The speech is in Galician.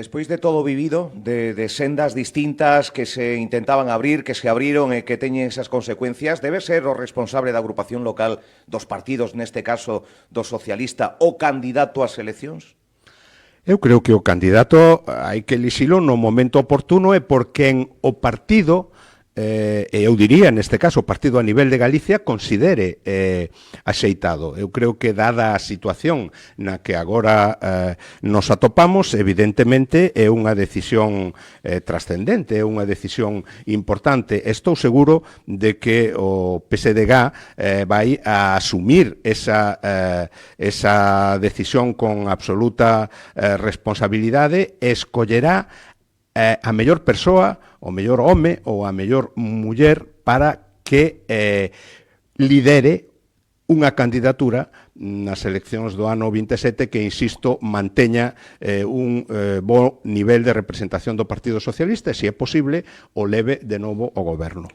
Despois de todo vivido, de sendas distintas que se intentaban abrir, que se abriron e que teñen esas consecuencias, debe ser o responsable da agrupación local dos partidos, neste caso do socialista, o candidato ás eleccións? Eu creo que o candidato hai que elixilo no momento oportuno e por quen o partido, e eu diría, neste caso, o partido a nivel de Galicia considere axeitado. Eu creo que, dada a situación na que agora nos atopamos, evidentemente é unha decisión trascendente, é unha decisión importante. Estou seguro de que o PSDG vai a asumir esa decisión con absoluta responsabilidade e escollerá a mellor persoa, o mellor home ou a mellor muller para que lidere unha candidatura nas eleccións do ano 27 que, insisto, manteña un bo nivel de representación do Partido Socialista e, se é posible, o leve de novo ao goberno.